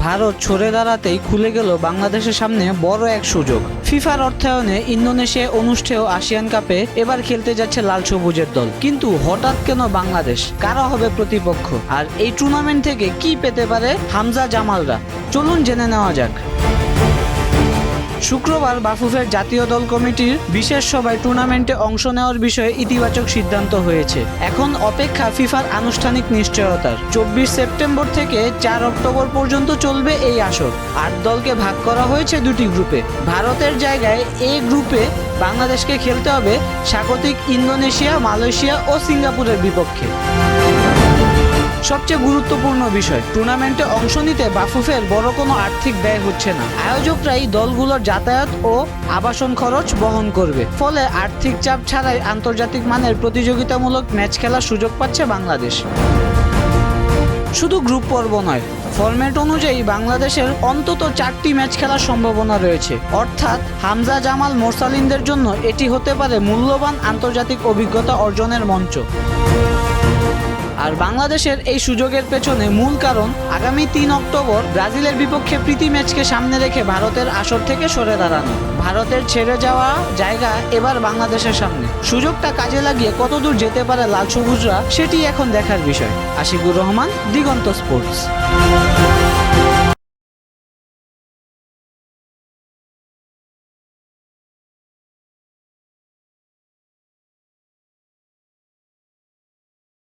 ভারত সরে দাঁড়াতেই খুলে গেল বাংলাদেশের সামনে বড় এক সুযোগ। ফিফার অর্থায়নে ইন্দোনেশিয়ায় অনুষ্ঠেয় আসিয়ান কাপে এবার খেলতে যাচ্ছে লাল সবুজের দল। কিন্তু হঠাৎ কেন বাংলাদেশ? কারা হবে প্রতিপক্ষ? আর এই টুর্নামেন্ট থেকে কি পেতে পারে হামজা জামালরা? চলুন জেনে নেওয়া যাক। শুক্রবার বাফুফের জাতীয় দল কমিটির বিশেষ সভায় টুর্নামেন্টে অংশ নেওয়ার বিষয়ে ইতিবাচক সিদ্ধান্ত হয়েছে। এখন অপেক্ষা ফিফার আনুষ্ঠানিক নিশ্চয়তার। 24 সেপ্টেম্বর থেকে 4 অক্টোবর পর্যন্ত চলবে এই আসর। 8 দলকে ভাগ করা হয়েছে দুটি গ্রুপে। ভারতের জায়গায় এ গ্রুপে বাংলাদেশকে খেলতে হবে স্বাগতিক ইন্দোনেশিয়া, মালয়েশিয়া ও সিঙ্গাপুরের বিপক্ষে। সবচেয়ে গুরুত্বপূর্ণ বিষয়, টুর্নামেন্টে অংশ নিতে বাফুফের বড় কোনো আর্থিক ব্যয় হচ্ছে না। আয়োজকরাই দলগুলোর যাতায়াত ও আবাসন খরচ বহন করবে। ফলে আর্থিক চাপ ছাড়াই আন্তর্জাতিক মানের প্রতিযোগিতামূলক ম্যাচ খেলার সুযোগ পাচ্ছে বাংলাদেশ। শুধু গ্রুপ পর্ব নয়, ফরম্যাট অনুযায়ী বাংলাদেশের অন্তত 4টি ম্যাচ খেলার সম্ভাবনা রয়েছে। অর্থাৎ হামজা জামাল, মোরসালিনদের জন্য এটি হতে পারে মূল্যবান আন্তর্জাতিক অভিজ্ঞতা অর্জনের মঞ্চ। আর বাংলাদেশের এই সুযোগের পেছনে মূল কারণ, আগামী 3 অক্টোবর ব্রাজিলের বিপক্ষে প্রীতি ম্যাচকে সামনে রেখে ভারতের আসর থেকে সরে দাঁড়ানো। ভারতের ছেড়ে যাওয়া জায়গা এবার বাংলাদেশের সামনে। সুযোগটা কাজে লাগিয়ে কতদূর যেতে পারে লাল সবুজরা, সেটি এখন দেখার বিষয়। আশিকুর রহমান, দিগন্ত স্পোর্টস।